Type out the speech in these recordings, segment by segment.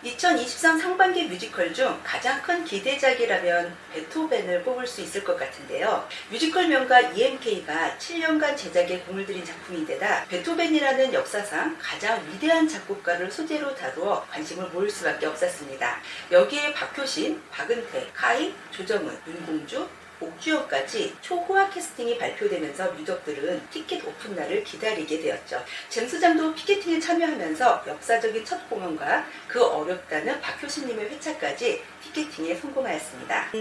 2023 상반기 뮤지컬 중 가장 큰 기대작이라면 베토벤을 뽑을 수 있을 것 같은데요. 뮤지컬 명가 EMK가 7년간 제작에 공을 들인 작품인데다 베토벤이라는 역사상 가장 위대한 작곡가를 소재로 다루어 관심을 모을 수밖에 없었습니다. 여기에 박효신, 박은태, 카이, 조정은, 윤공주, 옥주영까지 초호화 캐스팅이 발표되면서 유족들은 티켓 오픈날을 기다리게 되었죠. 잼수장도 피켓팅에 참여하면서 역사적인 첫 공연과 그 어렵다는 박효신님의 회차까지 티켓팅에 성공하였습니다.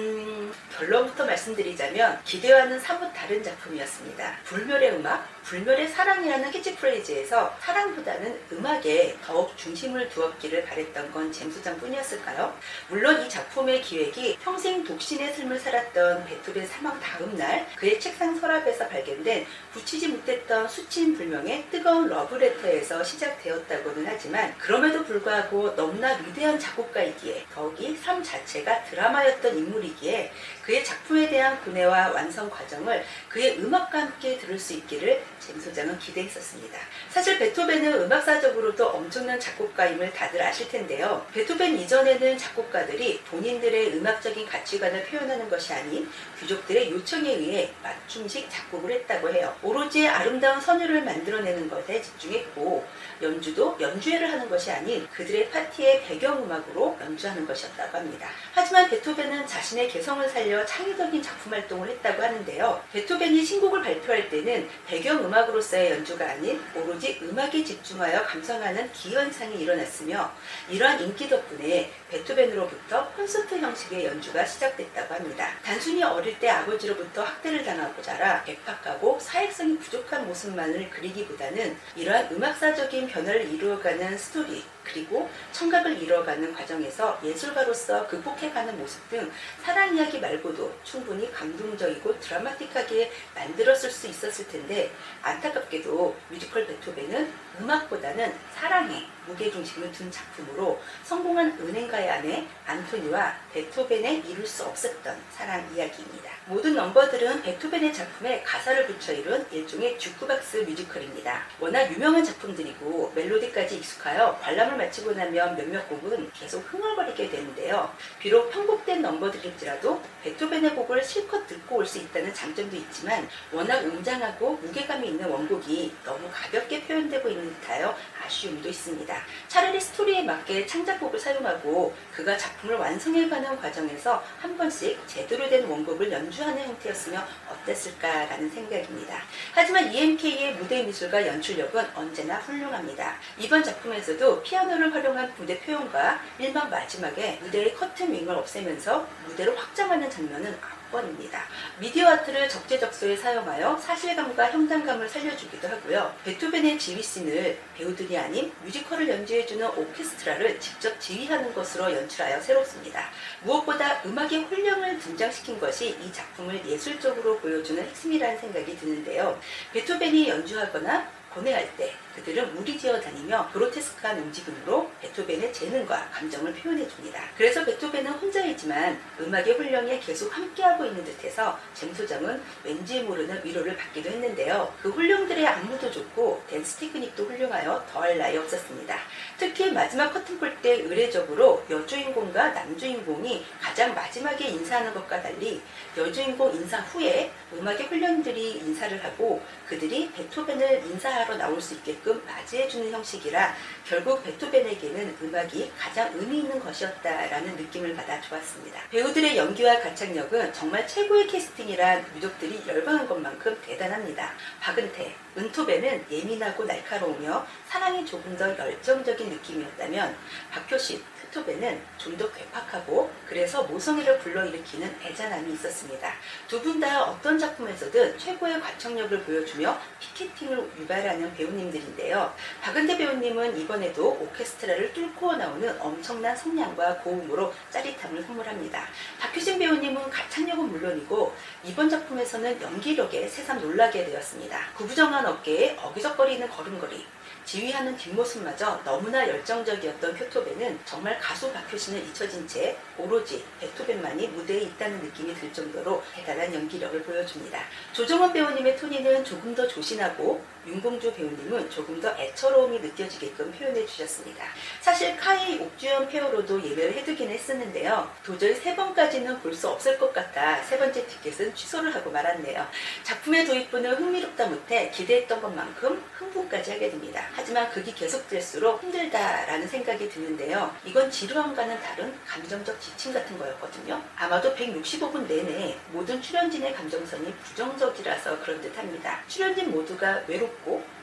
결론부터 말씀드리자면 기대와는 사뭇 다른 작품이었습니다. 불멸의 음악, 불멸의 사랑이라는 캐치프레이즈에서 사랑보다는 음악에 더욱 중심을 두었기를 바랬던 건 잼수장 뿐이었을까요? 물론 이 작품의 기획이 평생 독신의 삶을 살았던 베토벤 사망 다음 날 그의 책상 서랍에서 발견된 붙이지 못했던 수치인 불명의 뜨거운 러브레터에서 시작되었다고는 하지만 그럼에도 불구하고 너무나 위대한 작곡가이기에 더욱이 삶 자체가 드라마였던 인물이기에 그의 작품에 대한 고뇌와 완성 과정을 그의 음악과 함께 들을 수 있기를 잼소장은 기대했었습니다. 사실 베토벤은 음악사적으로도 엄청난 작곡가임을 다들 아실 텐데요. 베토벤 이전에는 작곡가들이 본인들의 음악적인 가치관을 표현하는 것이 아닌 귀족들의 요청에 의해 맞춤식 작곡을 했다고 해요. 오로지 아름다운 선율을 만들어내는 것에 집중했고 연주도 연주회를 하는 것이 아닌 그들의 파티의 배경음악으로 연주하는 것이었다고 합니다. 하지만 베토벤은 자신의 개성을 살려 창의적인 작품 활동을 했다고 하는데요. 베토벤이 신곡을 발표할 때는 배경음악으로서의 연주가 아닌 오로지 음악에 집중하여 감상하는 기현상이 일어났으며 이러한 인기 덕분에 베토벤으로부터 콘서트 형식의 연주가 시작됐다고 합니다. 단순히 어릴 때 아버지로부터 학대를 당하고 자라 괴팍하고 사회성이 부족한 모습만을 그리기보다는 이러한 음악사적인 변화를 이루어가는 스토리 그리고 청각을 이뤄가는 과정에서 예술가로서 극복해가는 모습 등 사랑 이야기 말고도 충분히 감동적이고 드라마틱하게 만들었을 수 있었을 텐데 안타깝게도 뮤지컬 베토벤은 음악보다는 사랑에 무게중심을 둔 작품으로 성공한 은행가의 아내 안토니와 베토벤에 이룰 수 없었던 사랑 이야기입니다. 모든 넘버들은 베토벤의 작품에 가사를 붙여 이룬 일종의 주크박스 뮤지컬입니다. 워낙 유명한 작품들이고 멜로디까지 익숙하여 관람을 마치고 나면 몇몇 곡은 계속 흥얼거리게 되는데요. 비록 편곡된 넘버들일지라도 베토벤의 곡을 실컷 듣고 올 수 있다는 장점도 있지만 워낙 웅장하고 무게감이 있는 원곡이 너무 가볍게 표현되고 있는 듯하여 아쉬움도 있습니다. 차라리 스토리에 맞게 창작곡을 사용하고 그가 작품을 완성해가는 과정에서 한 번씩 제대로 된 원곡을 연주하는 형태였으면 어땠을까라는 생각입니다. 하지만 EMK의 무대 미술과 연출력은 언제나 훌륭합니다. 이번 작품에서도 피아노를 활용한 무대 표현과 1막 마지막에 무대의 커튼 윙을 없애면서 무대를 확장하는 장면은 번입니다. 미디어 아트를 적재적소에 사용하여 사실감과 현장감을 살려주기도 하고요. 베토벤의 지휘씬을 배우들이 아닌 뮤지컬을 연주해주는 오케스트라를 직접 지휘하는 것으로 연출하여 새롭습니다. 무엇보다 음악의 혼령을 등장시킨 것이 이 작품을 예술적으로 보여주는 핵심이라는 생각이 드는데요. 베토벤이 연주하거나 고뇌할 때 그들은 무리지어 다니며 그로테스크한 움직임으로 베토벤의 재능과 감정을 표현해줍니다. 그래서 베토벤은 혼자이지만 음악의 혼령에 계속 함께하고 있는 듯해서 잼소장은 왠지 모르는 위로를 받기도 했는데요. 그 혼령들의 안무도 좋고 댄스 테크닉도 훌륭하여 더할 나위 없었습니다. 특히 마지막 커튼콜 때 의례적으로 여주인공과 남주인공이 가장 마지막에 인사하는 것과 달리 여주인공 인사 후에 음악의 혼령들이 인사를 하고 그들이 베토벤을 인사하러 나올 수 있게끔 맞이해주는 형식이라 결국 베토벤에게는 음악이 가장 의미 있는 것이었다라는 느낌을 받아 좋았습니다. 배우들의 연기와 가창력은 정말 최고의 캐스팅이란 유족들이 열광한 것만큼 대단합니다. 박은태, 은토벤은 예민하고 날카로우며 사랑이 조금 더 열정적인 느낌이었다면 박효신, 크토벤은 좀 더 괴팍하고 그래서 모성애를 불러일으키는 애잔함이 있었습니다. 두 분 다 어떤 작품에서든 최고의 가창력을 보여주며 피켓팅을 유발하는 배우님들인데요. 박은태 배우님은 이번에도 오케스트라를 뚫고 나오는 엄청난 성량과 고음으로 짜릿함을 선물합니다. 박효신 배우님은 가창력은 물론이고 이번 작품에서는 연기력에 새삼 놀라게 되었습니다. 구부정한 어깨에 어기적거리는 걸음걸이, 지휘하는 뒷모습마저 너무나 열정적이었던 표토벤은 정말 가수 박효신을 잊혀진 채 오로지 베토벤만이 무대에 있다는 느낌이 들 정도로 대단한 연기력을 보여줍니다. 조정원 배우님의 토니는 조금 더 조신하고 윤공주 배우님은 조금 더 애처로움이 느껴지게끔 표현해 주셨습니다. 사실 카이 옥주현 페어로도 예매를 해두긴 했었는데요. 도저히 3번까지는 볼 수 없을 것 같아 3번째 티켓은 취소를 하고 말았네요. 작품의 도입부는 흥미롭다 못해 기대했던 것만큼 흥분까지 하게 됩니다. 하지만 극이 계속될수록 힘들다라는 생각이 드는데요. 이건 지루함과는 다른 감정적 지침 같은 거였거든요. 아마도 165분 내내 모든 출연진의 감정선이 부정적이라서 그런 듯합니다. 출연진 모두가 외롭고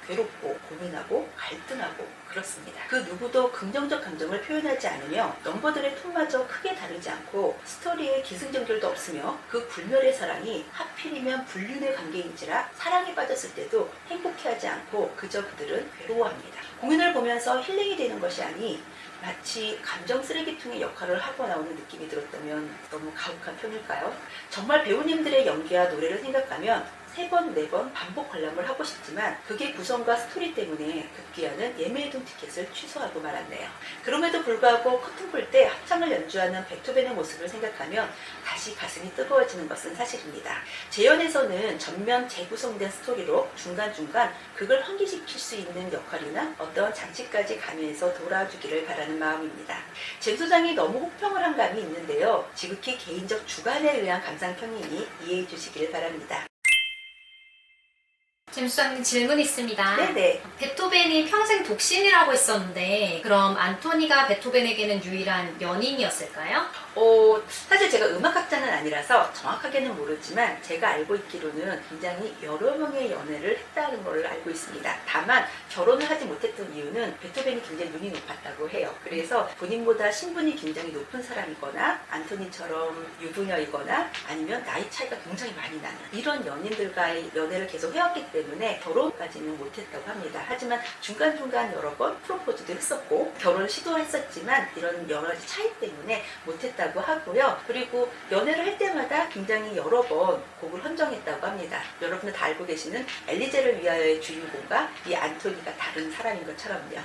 괴롭고 고민하고 갈등하고 그렇습니다. 그 누구도 긍정적 감정을 표현하지 않으며 넘버들의 톤마저 크게 다르지 않고 스토리에 기승전결도 없으며 그 불멸의 사랑이 하필이면 불륜의 관계인지라 사랑에 빠졌을 때도 행복해하지 않고 그저 그들은 괴로워합니다. 공연을 보면서 힐링이 되는 것이 아니 마치 감정 쓰레기통의 역할을 하고 나오는 느낌이 들었다면 너무 가혹한 편일까요? 정말 배우님들의 연기와 노래를 생각하면 3번, 4번 반복 관람을 하고 싶지만 그게 구성과 스토리 때문에 급기야는 예매해둔 티켓을 취소하고 말았네요. 그럼에도 불구하고 커튼 볼 때 합창을 연주하는 베토벤의 모습을 생각하면 다시 가슴이 뜨거워지는 것은 사실입니다. 재연에서는 전면 재구성된 스토리로 중간중간 극을 환기시킬 수 있는 역할이나 어떤 장치까지 가미해서 돌아주기를 바라는 마음입니다. 잼 소장이 너무 혹평을 한 감이 있는데요. 지극히 개인적 주관에 의한 감상평이니 이해해 주시기를 바랍니다. 잼 수장님 질문 있습니다. 네네. 베토벤이 평생 독신이라고 했었는데 그럼 안토니가 베토벤에게는 유일한 연인이었을까요? 사실 제가 음악학자는 아니라서 정확하게는 모르지만 제가 알고 있기로는 굉장히 여러 명의 연애를 했다는 걸 알고 있습니다. 다만 결혼을 하지 못했던 이유는 베토벤이 굉장히 눈이 높았다고 해요. 그래서 본인보다 신분이 굉장히 높은 사람이거나 안토니처럼 유부녀이거나 아니면 나이 차이가 굉장히 많이 나는 이런 연인들과의 연애를 계속 해왔기 때문에 결혼까지는 못했다고 합니다. 하지만 중간중간 여러 번 프로포즈도 했었고 결혼을 시도했었지만 이런 여러 가지 차이 때문에 못했다고 하고요. 그리고 연애를 할 때마다 굉장히 여러 번 곡을 헌정했다고 합니다. 여러분들 다 알고 계시는 엘리제를 위하여의 주인공과 이 안토니가 다른 사람인 것처럼요.